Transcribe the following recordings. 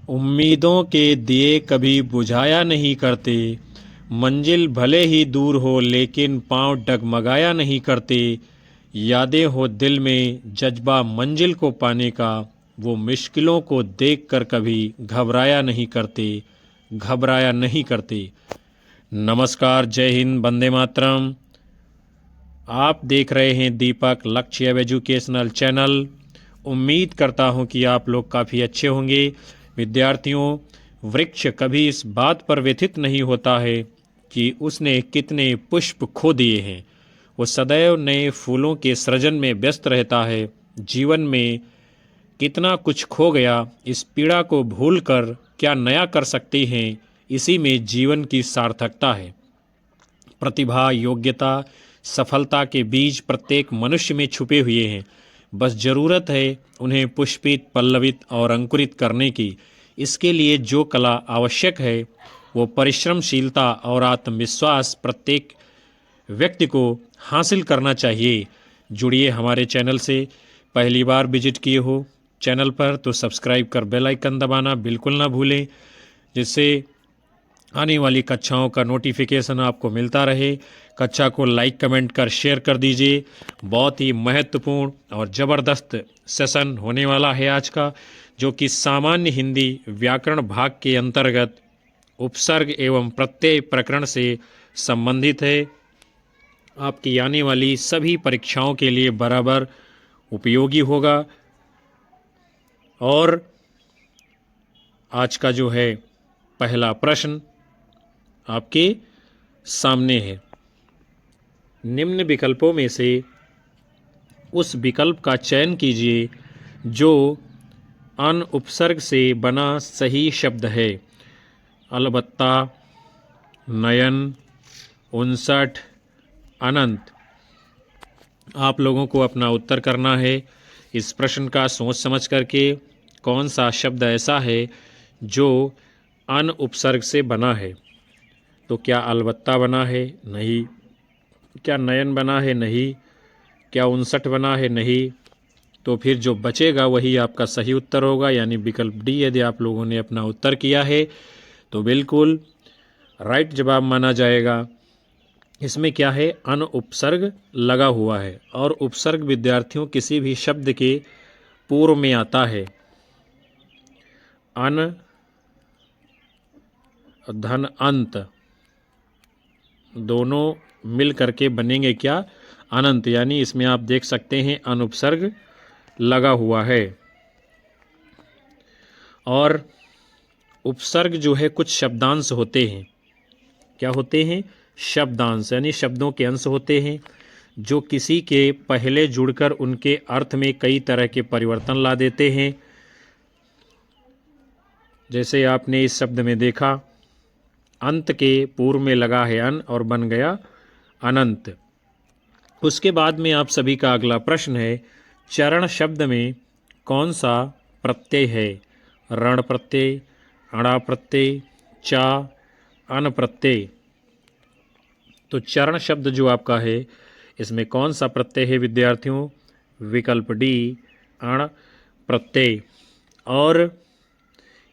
उम्मीदों के दिए कभी बुझाया नहीं करते, मंजिल भले ही दूर हो लेकिन पांव डगमगाया नहीं करते। यादें हो दिल में जज्बा मंजिल को पाने का, वो मुश्किलों को देखकर कभी घबराया नहीं करते, घबराया नहीं करते। नमस्कार, जय हिंद, वंदे मातरम। आप देख रहे हैं दीपक लक्ष्य एजुकेशनल चैनल। उम्मीद करता हूं कि आप लोग काफ़ी अच्छे होंगे। विद्यार्थियों, वृक्ष कभी इस बात पर व्यथित नहीं होता है कि उसने कितने पुष्प खो दिए हैं। वो सदैव नए फूलों के सृजन में व्यस्त रहता है। जीवन में कितना कुछ खो गया, इस पीड़ा को भूलकर क्या नया कर सकते हैं, इसी में जीवन की सार्थकता है। प्रतिभा, योग्यता, सफलता के बीज प्रत्येक मनुष्य में छुपे हुए हैं। बस जरूरत है उन्हें पुष्पित, पल्लवित और अंकुरित करने की। इसके लिए जो कला आवश्यक है वो परिश्रमशीलता और आत्मविश्वास प्रत्येक व्यक्ति को हासिल करना चाहिए। जुड़िए हमारे चैनल से। पहली बार विजिट किए हो चैनल पर तो सब्सक्राइब कर बेल आइकन दबाना बिल्कुल ना भूलें, जिससे आने वाली कक्षाओं का नोटिफिकेशन आपको मिलता रहे। कक्षा को लाइक, कमेंट कर शेयर कर दीजिए। बहुत ही महत्वपूर्ण और ज़बरदस्त सेशन होने वाला है आज का, जो कि सामान्य हिंदी व्याकरण भाग के अंतर्गत उपसर्ग एवं प्रत्यय प्रकरण से संबंधित है। आपकी आने वाली सभी परीक्षाओं के लिए बराबर उपयोगी होगा। और आज का जो है पहला प्रश्न आपके सामने है। निम्न विकल्पों में से उस विकल्प का चयन कीजिए जो अन उपसर्ग से बना सही शब्द है। अलबत्ता, नयन, 59, अनंत। आप लोगों को अपना उत्तर करना है। इस प्रश्न का सोच समझ करके कौन सा शब्द ऐसा है जो अन उपसर्ग से बना है। तो क्या अलबत्ता बना है? नहीं। क्या नयन बना है? नहीं। क्या 59 बना है? नहीं। तो फिर जो बचेगा वही आपका सही उत्तर होगा, यानी विकल्प डी। यदि आप लोगों ने अपना उत्तर किया है तो बिल्कुल राइट जवाब माना जाएगा। इसमें क्या है? अन उपसर्ग लगा हुआ है, और उपसर्ग विद्यार्थियों किसी भी शब्द के पूर्व में आता है। अन धन अंत दोनों मिल करके बनेंगे क्या? अनंत। यानी इसमें आप देख सकते हैं अनुपसर्ग लगा हुआ है। और उपसर्ग जो है कुछ शब्दांश होते हैं। क्या होते हैं? शब्दांश, यानी शब्दों के अंश होते हैं जो किसी के पहले जुड़कर उनके अर्थ में कई तरह के परिवर्तन ला देते हैं। जैसे आपने इस शब्द में देखा, अंत के पूर्व में लगा है अन और बन गया अनंत। उसके बाद में आप सभी का अगला प्रश्न है, चरण शब्द में कौन सा प्रत्यय है? रण प्रत्यय, अणा प्रत्यय, चा, अन प्रत्यय। तो चरण शब्द जो आपका है इसमें कौन सा प्रत्यय है विद्यार्थियों? विकल्प डी, अण प्रत्यय। और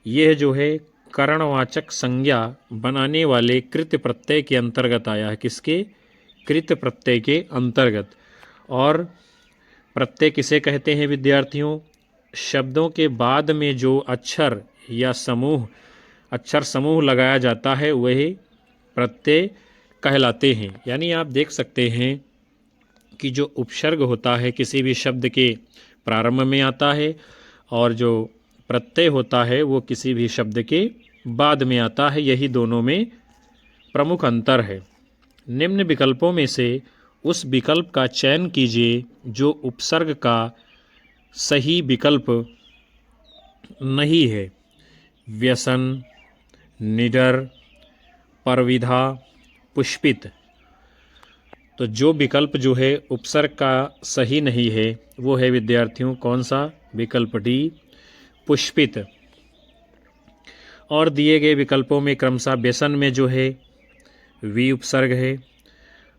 यह जो है करणवाचक संज्ञा बनाने वाले कृत प्रत्यय के अंतर्गत आया है। किसके? कृत प्रत्यय के अंतर्गत। और प्रत्यय किसे कहते हैं विद्यार्थियों? शब्दों के बाद में जो अक्षर या अक्षर समूह लगाया जाता है वही प्रत्यय कहलाते हैं। यानी आप देख सकते हैं कि जो उपसर्ग होता है किसी भी शब्द के प्रारंभ में आता है, और जो प्रत्यय होता है वो किसी भी शब्द के बाद में आता है। यही दोनों में प्रमुख अंतर है। निम्न विकल्पों में से उस विकल्प का चयन कीजिए जो उपसर्ग का सही विकल्प नहीं है। व्यसन, निडर, परविधा, पुष्पित। तो जो विकल्प जो है उपसर्ग का सही नहीं है वो है विद्यार्थियों कौन सा? विकल्प डी, पुष्पित। और दिए गए विकल्पों में क्रमशः व्यसन में जो है वी उपसर्ग है,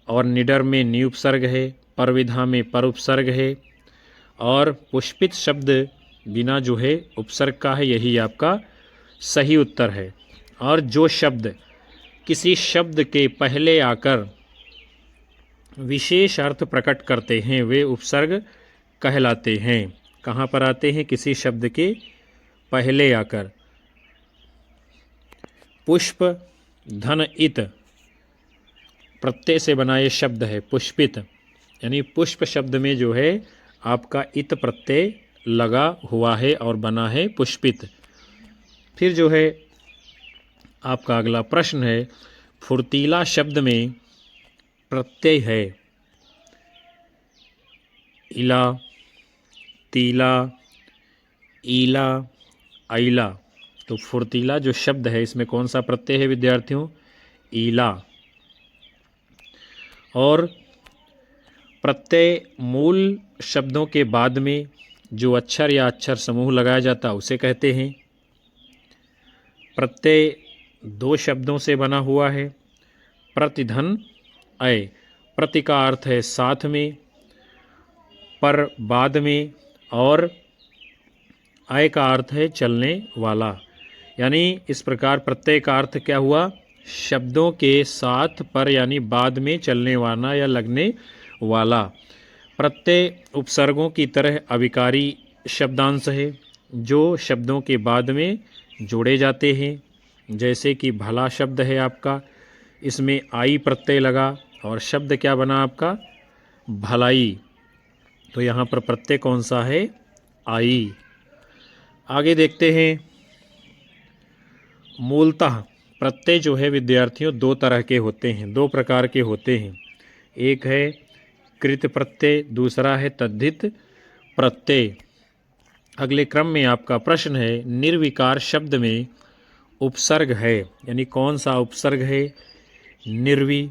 और निडर में नी उपसर्ग है, परविधा में पर उपसर्ग है, और पुष्पित शब्द बिना जो है उपसर्ग का है। यही आपका सही उत्तर है। और जो शब्द किसी शब्द के पहले आकर विशेष अर्थ प्रकट करते हैं वे उपसर्ग कहलाते हैं। कहाँ पर आते हैं? किसी शब्द के पहले आकर। पुष्प, धन, इत प्रत्यय से बना ये शब्द है पुष्पित, यानी पुष्प शब्द में जो है आपका इत प्रत्यय लगा हुआ है और बना है पुष्पित। फिर जो है आपका अगला प्रश्न है, फुर्तीला शब्द में प्रत्यय है इला, तीला, ईला, आइला। तो फुर्तीला जो शब्द है इसमें कौन सा प्रत्यय है विद्यार्थियों? ईला। और प्रत्यय मूल शब्दों के बाद में जो अक्षर या अक्षर समूह लगाया जाता है उसे कहते हैं। प्रत्यय दो शब्दों से बना हुआ है, प्रतिधन, अय। प्रति का अर्थ है साथ में, पर बाद में, और अय का अर्थ है चलने वाला। यानी इस प्रकार प्रत्यय का अर्थ क्या हुआ? शब्दों के साथ पर यानी बाद में चलने वाला या लगने वाला। प्रत्यय उपसर्गों की तरह अविकारी शब्दांश है जो शब्दों के बाद में जोड़े जाते हैं। जैसे कि भला शब्द है आपका, इसमें आई प्रत्यय लगा और शब्द क्या बना आपका? भलाई। तो यहाँ पर प्रत्यय कौन सा है? आई। आगे देखते हैं, मूलतः प्रत्यय जो है विद्यार्थियों दो तरह के होते हैं, दो प्रकार के होते हैं। एक है कृत प्रत्यय, दूसरा है तद्धित प्रत्यय। अगले क्रम में आपका प्रश्न है, निर्विकार शब्द में उपसर्ग है, यानी कौन सा उपसर्ग है? निर्वि,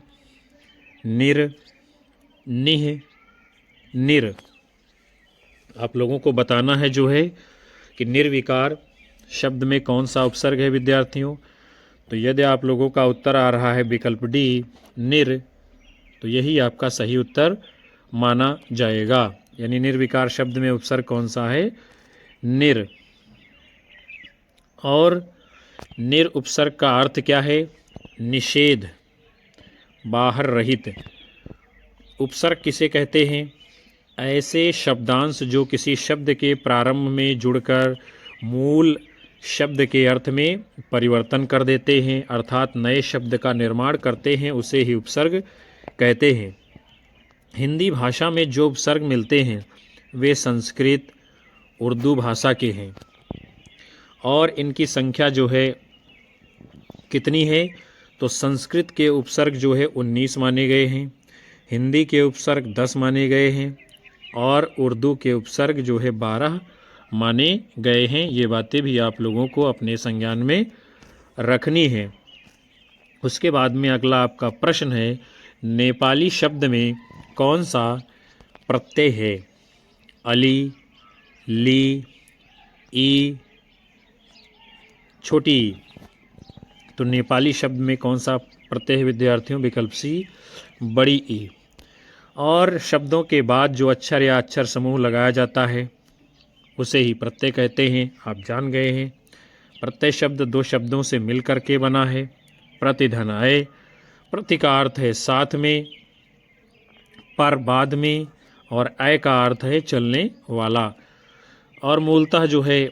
निर, निह, निर। आप लोगों को बताना है जो है कि निर्विकार शब्द में कौन सा उपसर्ग है विद्यार्थियों। तो यदि आप लोगों का उत्तर आ रहा है विकल्प डी, निर, तो यही आपका सही उत्तर माना जाएगा। यानी निर्विकार शब्द में उपसर्ग कौन सा है? निर। और निर उपसर्ग का अर्थ क्या है? निषेध, बाहर रहित। उपसर्ग किसे कहते हैं? ऐसे शब्दांश जो किसी शब्द के प्रारंभ में जुड़कर मूल शब्द के अर्थ में परिवर्तन कर देते हैं, अर्थात नए शब्द का निर्माण करते हैं, उसे ही उपसर्ग कहते हैं। हिंदी भाषा में जो उपसर्ग मिलते हैं वे संस्कृत, उर्दू भाषा के हैं और इनकी संख्या जो है कितनी है? तो संस्कृत के उपसर्ग जो है 19 माने गए हैं, हिंदी के उपसर्ग 10 माने गए हैं और उर्दू के उपसर्ग जो है 12 माने गए हैं। ये बातें भी आप लोगों को अपने संज्ञान में रखनी है। उसके बाद में अगला आपका प्रश्न है, नेपाली शब्द में कौन सा प्रत्यय है? अली, ली, ई, छोटी ई। तो नेपाली शब्द में कौन सा प्रत्यय है विद्यार्थियों? विकल्प सी, बड़ी ई। और शब्दों के बाद जो अक्षर या अक्षर समूह लगाया जाता है उसे ही प्रत्यय कहते हैं। आप जान गए हैं। प्रत्यय शब्द दो शब्दों से मिल कर के बना है। प्रतिधन, अय। प्रति का अर्थ है साथ में, पर बाद में, और अय का अर्थ है चलने वाला। और मूलतः जो है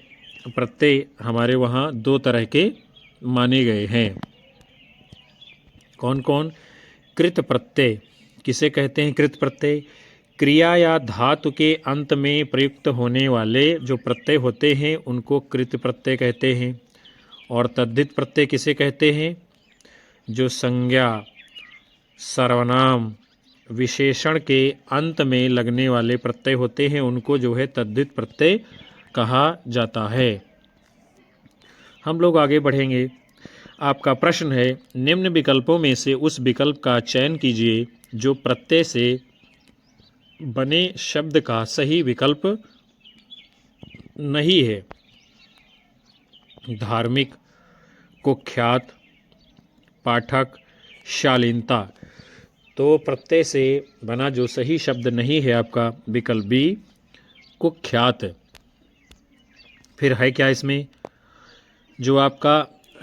प्रत्यय हमारे वहाँ दो तरह के माने गए हैं। कौन कौन? कृत प्रत्यय किसे कहते हैं? कृत प्रत्यय क्रिया या धातु के अंत में प्रयुक्त होने वाले जो प्रत्यय होते हैं उनको कृत प्रत्यय कहते हैं। और तद्धित प्रत्यय किसे कहते हैं? जो संज्ञा, सर्वनाम, विशेषण के अंत में लगने वाले प्रत्यय होते हैं उनको जो है तद्धित प्रत्यय कहा जाता है। हम लोग आगे बढ़ेंगे। आपका प्रश्न है, निम्न विकल्पों में से उस विकल्प का चयन कीजिए जो प्रत्यय से बने शब्द का सही विकल्प नहीं है। धार्मिक, कुख्यात, पाठक, शालीनता। तो प्रत्यय से बना जो सही शब्द नहीं है आपका विकल्प बी, कुख्यात। फिर है क्या इसमें? जो आपका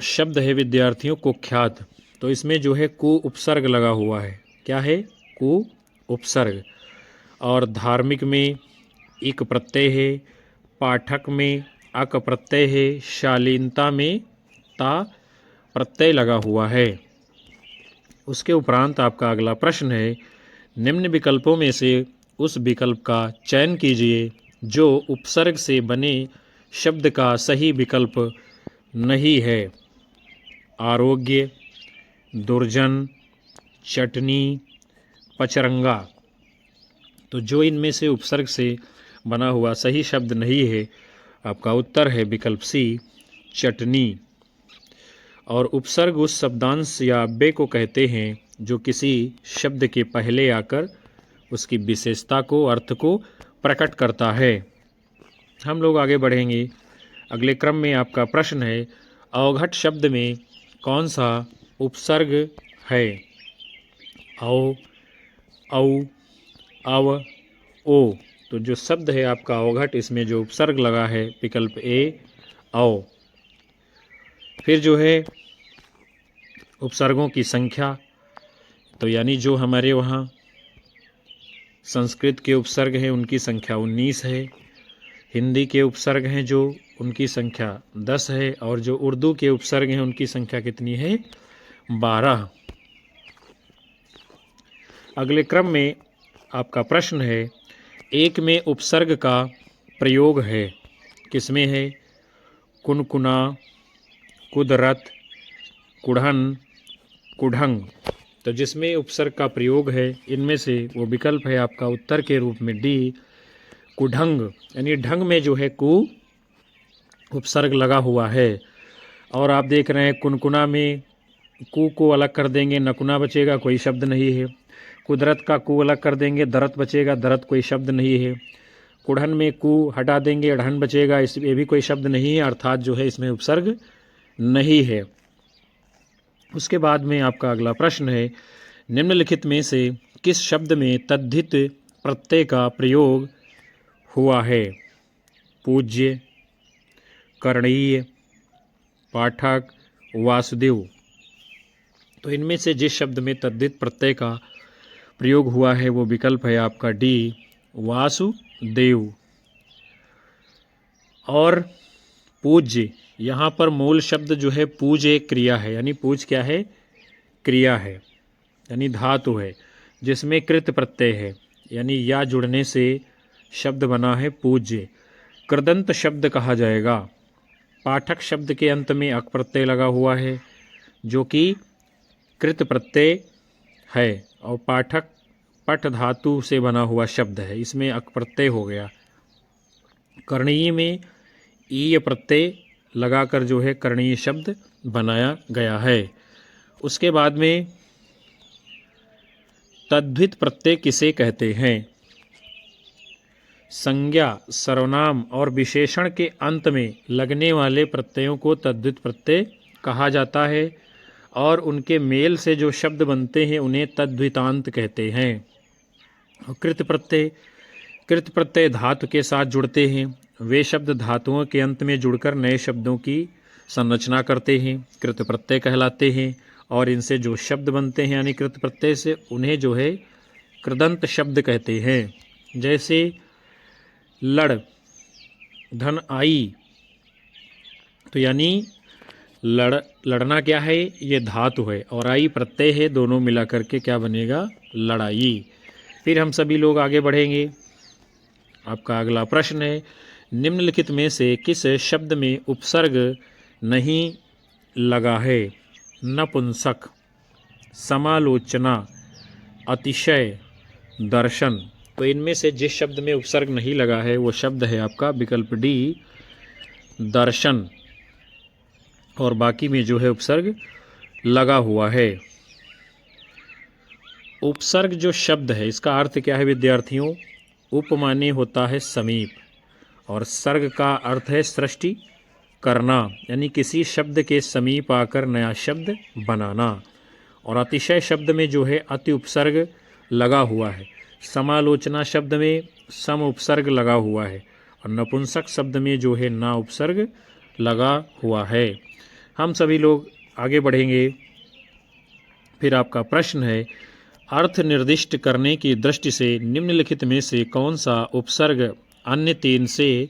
शब्द है विद्यार्थियों कुख्यात, तो इसमें जो है कु उपसर्ग लगा हुआ है। क्या है? कु उपसर्ग। और धार्मिक में इक प्रत्यय है, पाठक में अक प्रत्यय है, शालीनता में ता प्रत्यय लगा हुआ है। उसके उपरांत आपका अगला प्रश्न है, निम्न विकल्पों में से उस विकल्प का चयन कीजिए जो उपसर्ग से बने शब्द का सही विकल्प नहीं है। आरोग्य, दुर्जन, चटनी, पचरंगा। तो जो इनमें से उपसर्ग से बना हुआ सही शब्द नहीं है, आपका उत्तर है विकल्प सी, चटनी। और उपसर्ग उस शब्दांश या अव्यय को कहते हैं जो किसी शब्द के पहले आकर उसकी विशेषता को, अर्थ को प्रकट करता है। हम लोग आगे बढ़ेंगे। अगले क्रम में आपका प्रश्न है, अवघट शब्द में कौन सा उपसर्ग है? औ, औ, अव, ओ। तो जो शब्द है आपका अवघट, इसमें जो उपसर्ग लगा है विकल्प ए, औ। फिर जो है उपसर्गों की संख्या, तो यानी जो हमारे वहाँ संस्कृत के उपसर्ग हैं उनकी संख्या 19 है, हिंदी के उपसर्ग हैं जो उनकी संख्या 10 है, और जो उर्दू के उपसर्ग हैं उनकी संख्या कितनी है? 12। अगले क्रम में आपका प्रश्न है, एक में उपसर्ग का प्रयोग है, किसमें है? कुनकुना, कुदरत, कुढ़न, कुढ़ंग। तो जिसमें उपसर्ग का प्रयोग है इनमें से वो विकल्प है आपका उत्तर के रूप में डी, कुढ़ंग। यानी ढंग में जो है कु उपसर्ग लगा हुआ है। और आप देख रहे हैं कुनकुना में कु को अलग कर देंगे, नकुना बचेगा, कोई शब्द नहीं है। कुदरत का कु अलग कर देंगे, दरत बचेगा, दरत कोई शब्द नहीं है। कुढ़न में कु हटा देंगे, ढन बचेगा, ये भी कोई शब्द नहीं है, अर्थात जो है इसमें उपसर्ग नहीं है। उसके बाद में आपका अगला प्रश्न है, निम्नलिखित में से किस शब्द में तद्धित प्रत्यय का प्रयोग हुआ है? पूज्य, करणीय, पाठक, वासुदेव। तो इनमें से जिस शब्द में तद्धित प्रत्यय का प्रयोग हुआ है वो विकल्प है आपका डी, वासुदेव। और पूज्य, यहाँ पर मूल शब्द जो है पूज एक क्रिया है, यानी पूज क्या है? क्रिया है, यानी धातु है जिसमें कृत प्रत्यय है, यानी या जुड़ने से शब्द बना है पूज्य। कृदंत शब्द कहा जाएगा। पाठक शब्द के अंत में अक प्रत्यय लगा हुआ है जो कि कृत प्रत्यय है, और पाठक पठ धातु से बना हुआ शब्द है, इसमें अक प्रत्यय हो गया। कर्णीय में ईय प्रत्यय लगाकर जो है कर्णीय शब्द बनाया गया है। उसके बाद में तद्धित प्रत्यय किसे कहते हैं? संज्ञा, सर्वनाम और विशेषण के अंत में लगने वाले प्रत्ययों को तद्धित प्रत्यय कहा जाता है, और उनके मेल से जो शब्द बनते हैं उन्हें तद्धितांत कहते हैं। और कृत प्रत्यय धातु के साथ जुड़ते हैं, वे शब्द धातुओं के अंत में जुड़कर नए शब्दों की संरचना करते हैं, कृत प्रत्यय कहलाते हैं। और इनसे जो शब्द बनते हैं यानी कृत प्रत्यय से, उन्हें जो है कृदंत शब्द कहते हैं। जैसे लड़, धन आई, तो यानी लड़ना क्या है? ये धातु है, और आई प्रत्यय है, दोनों मिला करके क्या बनेगा? लड़ाई। फिर हम सभी लोग आगे बढ़ेंगे। आपका अगला प्रश्न है, निम्नलिखित में से किस शब्द में उपसर्ग नहीं लगा है? नपुंसक, समालोचना, अतिशय, दर्शन। तो इनमें से जिस शब्द में उपसर्ग नहीं लगा है वो शब्द है आपका विकल्प डी, दर्शन। और बाकी में जो है उपसर्ग लगा हुआ है। उपसर्ग जो शब्द है इसका अर्थ क्या है विद्यार्थियों? उप माने होता है समीप, और सर्ग का अर्थ है सृष्टि करना, यानी किसी शब्द के समीप आकर नया शब्द बनाना। और अतिशय शब्द में जो है अति उपसर्ग लगा हुआ है। समालोचना शब्द में सम उपसर्ग लगा हुआ है, और नपुंसक शब्द में जो है ना उपसर्ग लगा हुआ है। हम सभी लोग आगे बढ़ेंगे। फिर आपका प्रश्न है, अर्थ निर्दिष्ट करने की दृष्टि से निम्नलिखित में से कौन सा उपसर्ग अन्य तीन से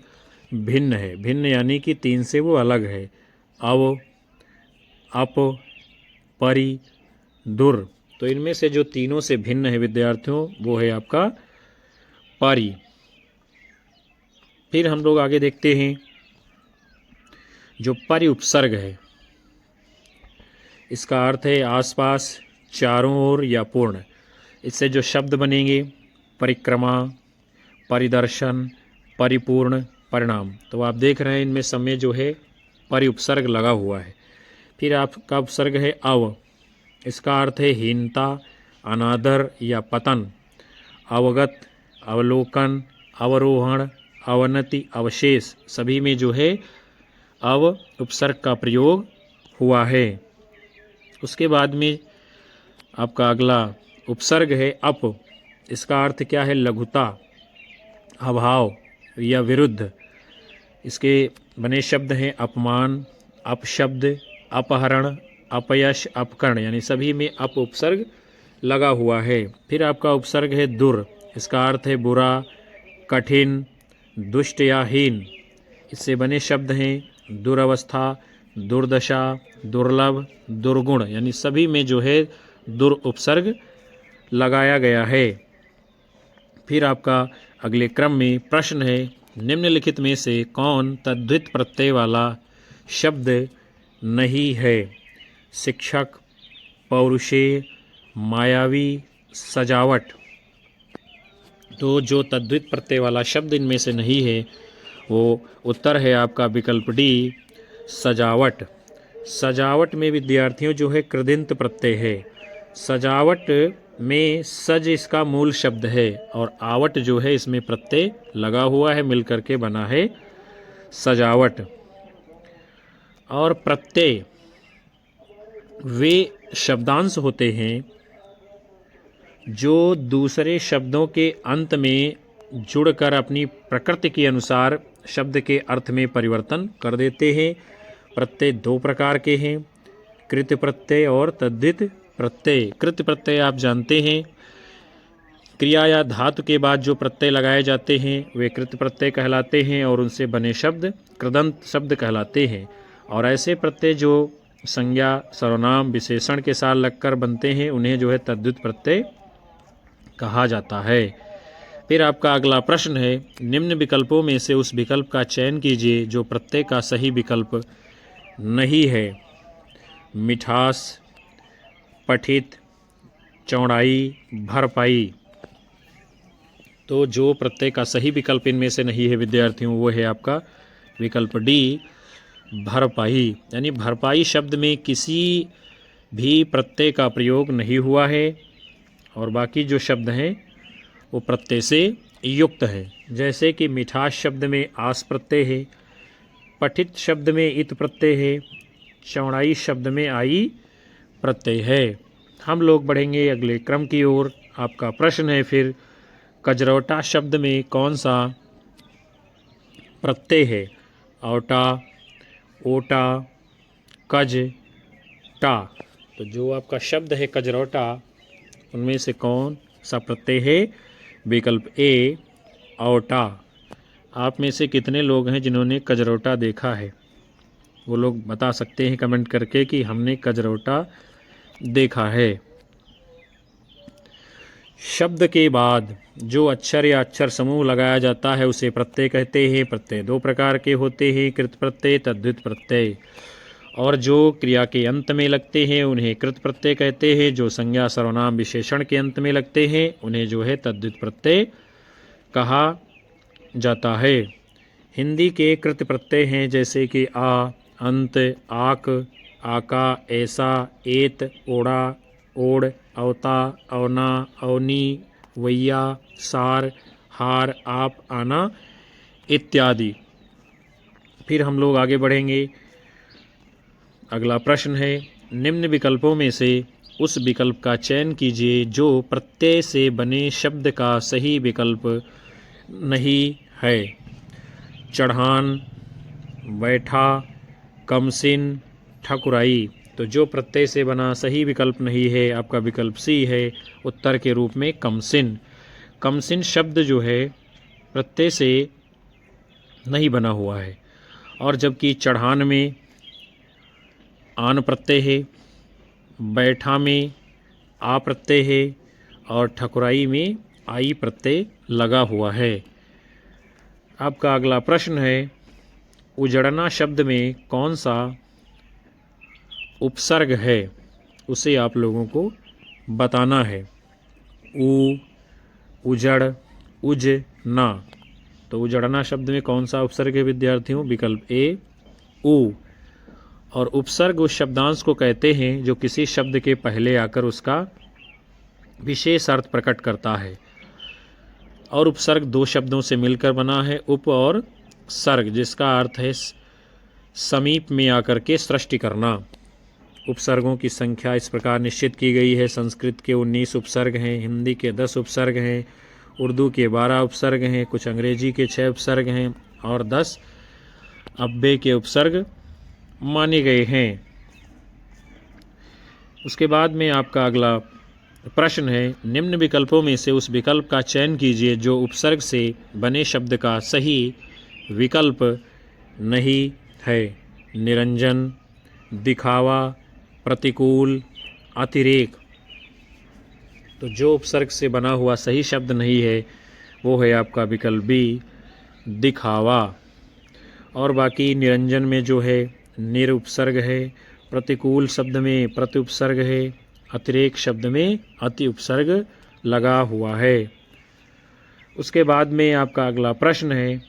भिन्न है? भिन्न यानी कि तीन से वो अलग है। अव, अप, परि, दुर। तो इनमें से जो तीनों से भिन्न है विद्यार्थियों, वो है आपका परि। फिर हम लोग आगे देखते हैं, जो परि उपसर्ग है इसका अर्थ है आसपास, चारों ओर या पूर्ण। इससे जो शब्द बनेंगे, परिक्रमा, परिदर्शन, परिपूर्ण, परिणाम। तो आप देख रहे हैं इनमें समय जो है परि उपसर्ग लगा हुआ है। फिर आपका उपसर्ग है अव। इसका अर्थ है हीनता, अनादर या पतन। अवगत, अवलोकन, अवरोहण, अवनति, अवशेष, सभी में जो है अव उपसर्ग का प्रयोग हुआ है। उसके बाद में आपका अगला उपसर्ग है अप। इसका अर्थ क्या है? लघुता, अभाव या विरुद्ध। इसके बने शब्द हैं अपमान, अपशब्द, अपहरण, अपयश, अपकर्ण, यानी सभी में अप उपसर्ग लगा हुआ है। फिर आपका उपसर्ग है दुर। इसका अर्थ है बुरा, कठिन, दुष्ट या हीन। इससे बने शब्द हैं दुरवस्था, दुर्दशा, दुर्लभ, दुर्गुण, यानी सभी में जो है दुर उपसर्ग लगाया गया है। फिर आपका अगले क्रम में प्रश्न है, निम्नलिखित में से कौन तद्धित प्रत्यय वाला शब्द नहीं है? शिक्षक, पौरुषेय, मायावी, सजावट। तो जो तद्धित प्रत्यय वाला शब्द इनमें से नहीं है, वो उत्तर है आपका विकल्प डी, सजावट। सजावट में विद्यार्थियों जो है कृदंत प्रत्यय है। सजावट में सज इसका मूल शब्द है और आवट जो है इसमें प्रत्यय लगा हुआ है, मिलकर के बना है सजावट। और प्रत्यय वे शब्दांश होते हैं जो दूसरे शब्दों के अंत में जुड़कर अपनी प्रकृति के अनुसार शब्द के अर्थ में परिवर्तन कर देते हैं। प्रत्यय दो प्रकार के हैं, कृत प्रत्यय और तद्धित प्रत्यय। कृत प्रत्यय आप जानते हैं, क्रिया या धातु के बाद जो प्रत्यय लगाए जाते हैं वे कृत प्रत्यय कहलाते हैं और उनसे बने शब्द कृदंत शब्द कहलाते हैं। और ऐसे प्रत्यय जो संज्ञा, सर्वनाम, विशेषण के साथ लगकर बनते हैं उन्हें जो है तद्धित प्रत्यय कहा जाता है। फिर आपका अगला प्रश्न है, निम्न विकल्पों में से उस विकल्प का चयन कीजिए जो प्रत्यय का सही विकल्प नहीं है। मिठास, पठित, चौड़ाई, भरपाई। तो जो प्रत्यय का सही विकल्प इनमें से नहीं है विद्यार्थियों, वो है आपका विकल्प डी, भरपाई। यानी भरपाई शब्द में किसी भी प्रत्यय का प्रयोग नहीं हुआ है और बाकी जो शब्द हैं वो प्रत्यय से युक्त है। जैसे कि मिठास शब्द में आस प्रत्यय है, पठित शब्द में इत प्रत्यय है, चौड़ाई शब्द में आई प्रत्यय है। हम लोग बढ़ेंगे अगले क्रम की ओर। आपका प्रश्न है फिर, कजरौटा शब्द में कौन सा प्रत्यय है? औटा, ओटा, कज, टा। तो जो आपका शब्द है कजरौटा, उनमें से कौन सा प्रत्यय है? विकल्प ए, औटा। आप में से कितने लोग हैं जिन्होंने कजरौटा देखा है? वो लोग बता सकते हैं कमेंट करके कि हमने कजरौटा देखा है। शब्द के बाद जो अक्षर या अक्षर समूह लगाया जाता है उसे प्रत्यय कहते हैं। प्रत्यय दो प्रकार के होते हैं, कृत प्रत्यय, तद्धित प्रत्यय। और जो क्रिया के अंत में लगते हैं उन्हें कृत प्रत्यय कहते हैं। जो संज्ञा, सर्वनाम, विशेषण के अंत में लगते हैं उन्हें जो है तद्धित प्रत्यय कहा जाता है। हिंदी के कृत प्रत्यय हैं जैसे कि आ, अंत, आक, आका, ऐसा, एत, ओड़ा, ओड़, अवता, अवना, अवनी, वैया, सार, हार, आप, आना इत्यादि। फिर हम लोग आगे बढ़ेंगे। अगला प्रश्न है, निम्न विकल्पों में से उस विकल्प का चयन कीजिए जो प्रत्यय से बने शब्द का सही विकल्प नहीं है। चढ़ान, बैठा, कमसिन, ठकुराई। तो जो प्रत्यय से बना सही विकल्प नहीं है, आपका विकल्प सी है उत्तर के रूप में कमसिन। कमसिन शब्द जो है प्रत्यय से नहीं बना हुआ है, और जबकि चढ़ान में आन प्रत्यय है, बैठा में आ प्रत्यय है और ठकुराई में आई प्रत्यय लगा हुआ है। आपका अगला प्रश्न है, उजड़ना शब्द में कौन सा उपसर्ग है, उसे आप लोगों को बताना है। उ, उजड़, उज, ना। तो उजड़ना शब्द में कौन सा उपसर्ग है विद्यार्थियों? विकल्प ए उ। और उपसर्ग उस शब्दांश को कहते हैं जो किसी शब्द के पहले आकर उसका विशेष अर्थ प्रकट करता है। और उपसर्ग दो शब्दों से मिलकर बना है, उप और सर्ग, जिसका अर्थ है समीप में आकर के सृष्टि करना। उपसर्गों की संख्या इस प्रकार निश्चित की गई है। संस्कृत के 19 उपसर्ग हैं, हिंदी के 10 उपसर्ग हैं, उर्दू के 12 उपसर्ग हैं, कुछ अंग्रेजी के 6 उपसर्ग हैं और 10 अव्यय के उपसर्ग माने गए हैं। उसके बाद में आपका अगला प्रश्न है, निम्न विकल्पों में से उस विकल्प का चयन कीजिए जो उपसर्ग से बने शब्द का सही विकल्प नहीं है। निरंजन, दिखावा, प्रतिकूल, अतिरेक। तो जो उपसर्ग से बना हुआ सही शब्द नहीं है वो है आपका विकल्प बी, दिखावा। और बाकी निरंजन में जो है निर उपसर्ग है, प्रतिकूल शब्द में प्रति उपसर्ग है, अतिरेक शब्द में अति उपसर्ग लगा हुआ है। उसके बाद में आपका अगला प्रश्न है,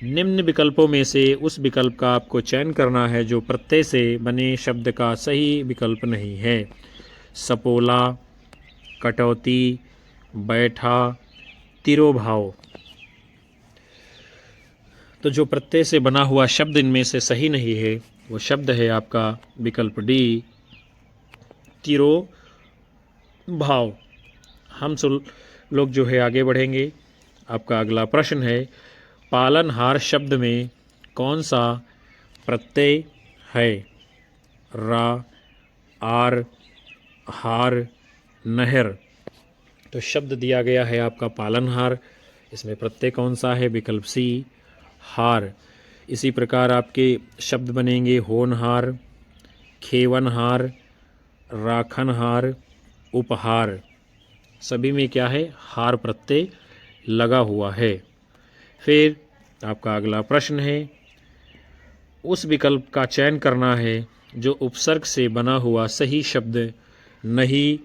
निम्न विकल्पों में से उस विकल्प का आपको चयन करना है जो प्रत्यय से बने शब्द का सही विकल्प नहीं है। सपोला, कटौती, बैठा, तिरोभाव। तो जो प्रत्यय से बना हुआ शब्द इनमें से सही नहीं है वो शब्द है आपका विकल्प डी, तिरोभाव। हम लोग जो है आगे बढ़ेंगे। आपका अगला प्रश्न है, पालनहार शब्द में कौन सा प्रत्यय है? रा, आर, हार, नहर। तो शब्द दिया गया है आपका पालनहार, इसमें प्रत्यय कौन सा है? विकल्प सी, हार। इसी प्रकार आपके शब्द बनेंगे होनहार, खेवनहार, राखनहार, उपहार। सभी में क्या है? हार प्रत्यय लगा हुआ है। फिर आपका अगला प्रश्न है, उस विकल्प का चयन करना है जो उपसर्ग से बना हुआ सही शब्द नहीं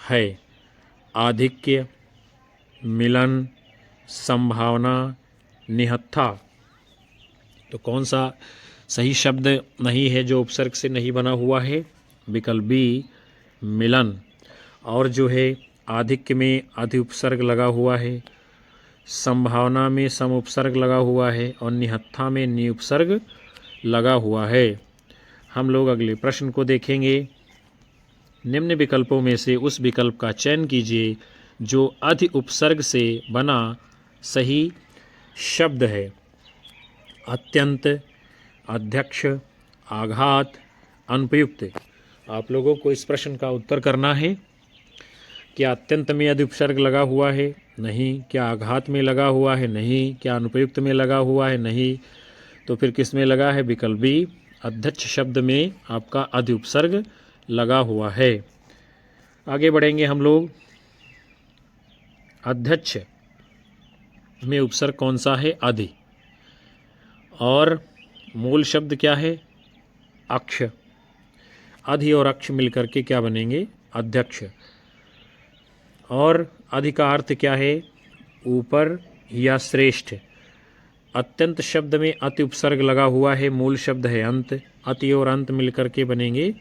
है। आधिक्य, मिलन, संभावना, निहत्था। तो कौन सा सही शब्द नहीं है जो उपसर्ग से नहीं बना हुआ है? विकल्प बी, मिलन। और जो है आधिक्य में अधि उपसर्ग लगा हुआ है, संभावना में सम उपसर्ग लगा हुआ है और निहत्था में नि उपसर्ग लगा हुआ है। हम लोग अगले प्रश्न को देखेंगे। निम्न विकल्पों में से उस विकल्प का चयन कीजिए जो अधि उपसर्ग से बना सही शब्द है। अत्यंत, अध्यक्ष, आघात, अनुपयुक्त। आप लोगों को इस प्रश्न का उत्तर करना है। क्या अत्यंत में अधि उपसर्ग लगा हुआ है? नहीं। क्या आघात में लगा हुआ है? नहीं। क्या अनुपयुक्त में लगा हुआ है? नहीं। तो फिर किस में लगा है? विकल्प बी, अध्यक्ष शब्द में आपका अधि उपसर्ग लगा हुआ है। आगे बढ़ेंगे हम लोग। अध्यक्ष में उपसर्ग कौन सा है? अधि। और मूल शब्द क्या है? अक्ष। अधि और अक्ष मिलकर के क्या बनेंगे? अध्यक्ष। और अधि का अर्थ क्या है? ऊपर या श्रेष्ठ। अत्यंत शब्द में अति उपसर्ग लगा हुआ है, मूल शब्द है अंत। अति और अंत मिलकर के बनेंगे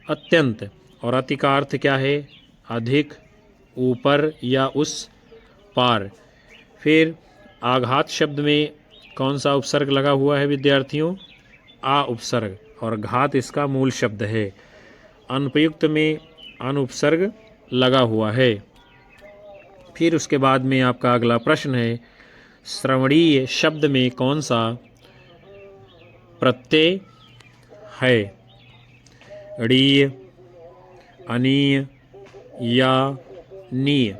अत्यंत। और अति का अर्थ क्या है? अधिक, ऊपर या उस पार। फिर आघात शब्द में कौन सा उपसर्ग लगा हुआ है विद्यार्थियों? आ उपसर्ग, और घात इसका मूल शब्द है। अनुपयुक्त में अन उपसर्ग लगा हुआ है। फिर उसके बाद में आपका अगला प्रश्न है, श्रवणीय शब्द में कौन सा प्रत्यय है। णीय, अनीय या नीय।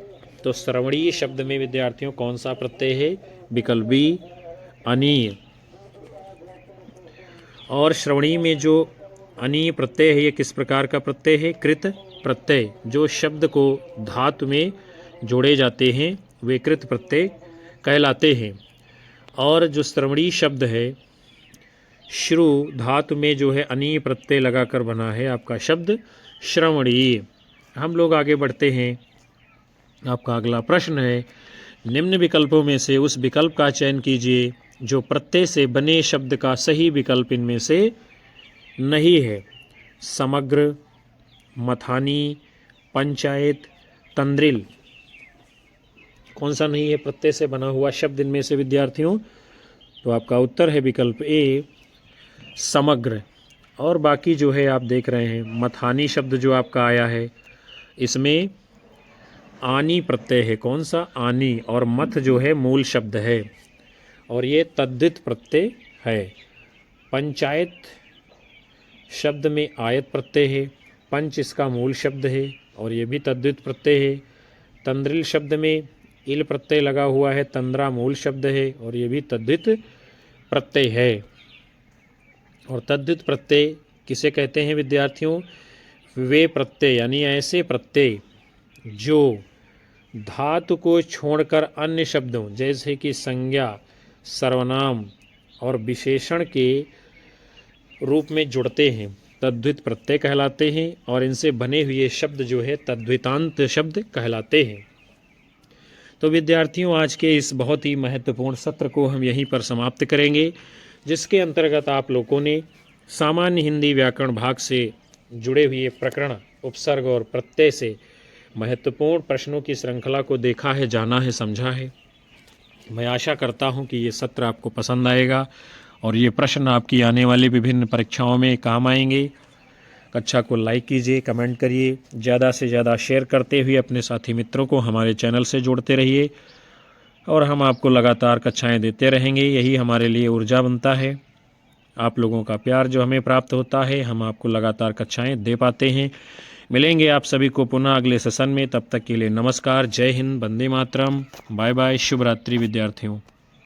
तो श्रवणीय शब्द में विद्यार्थियों कौन सा प्रत्यय है? विकल्प बी अनीय। और श्रवणीय में जो अनीय प्रत्यय है ये किस प्रकार का प्रत्यय है? कृत प्रत्यय। जो शब्द को धातु में जोड़े जाते हैं वे कृत प्रत्यय कहलाते हैं। और जो श्रवणीय शब्द है श्रु धातु में जो है अनीय प्रत्यय लगाकर बना है आपका शब्द श्रवणीय। हम लोग आगे बढ़ते हैं। आपका अगला प्रश्न है, निम्न विकल्पों में से उस विकल्प का चयन कीजिए जो प्रत्यय से बने शब्द का सही विकल्प इनमें से नहीं है। समग्र, मथानी, पंचायत, तंद्रिल। कौन सा नहीं है प्रत्यय से बना हुआ शब्द इनमें से विद्यार्थियों? तो आपका उत्तर है विकल्प ए समग्र। और बाकी जो है आप देख रहे हैं मथानी शब्द जो आपका आया है इसमें आनी प्रत्यय है। कौन सा? आनी। और मथ जो है मूल शब्द है और ये तद्धित प्रत्यय है। पंचायत शब्द में आयत प्रत्यय है। पंच इसका मूल शब्द है और ये भी तद्धित प्रत्यय है। तंद्रिल शब्द में इल प्रत्यय लगा हुआ है। तंद्रा मूल शब्द है और ये भी तद्धित प्रत्यय है। और तद्धित प्रत्यय किसे कहते हैं विद्यार्थियों? वे प्रत्यय यानी ऐसे प्रत्यय जो धातु को छोड़कर अन्य शब्दों जैसे कि संज्ञा, सर्वनाम और विशेषण के रूप में जुड़ते हैं तद्धित प्रत्यय कहलाते हैं। और इनसे बने हुए शब्द जो है तद्धितांत शब्द कहलाते हैं। तो विद्यार्थियों आज के इस बहुत ही महत्वपूर्ण सत्र को हम यहीं पर समाप्त करेंगे, जिसके अंतर्गत आप लोगों ने सामान्य हिंदी व्याकरण भाग से जुड़े हुए प्रकरण, उपसर्ग और प्रत्यय से महत्वपूर्ण प्रश्नों की श्रृंखला को देखा है, जाना है, समझा है। मैं आशा करता हूं कि ये सत्र आपको पसंद आएगा और ये प्रश्न आपकी आने वाली विभिन्न परीक्षाओं में काम आएंगे। कक्षा को लाइक कीजिए, कमेंट करिए, ज़्यादा से ज़्यादा शेयर करते हुए अपने साथी मित्रों को हमारे चैनल से जोड़ते रहिए और हम आपको लगातार कक्षाएं देते रहेंगे। यही हमारे लिए ऊर्जा बनता है। आप लोगों का प्यार जो हमें प्राप्त होता है, हम आपको लगातार कक्षाएं दे पाते हैं। मिलेंगे आप सभी को पुनः अगले सेशन में। तब तक के लिए नमस्कार, जय हिंद, वंदे मातरम, बाय बाय, शुभ रात्रि विद्यार्थियों।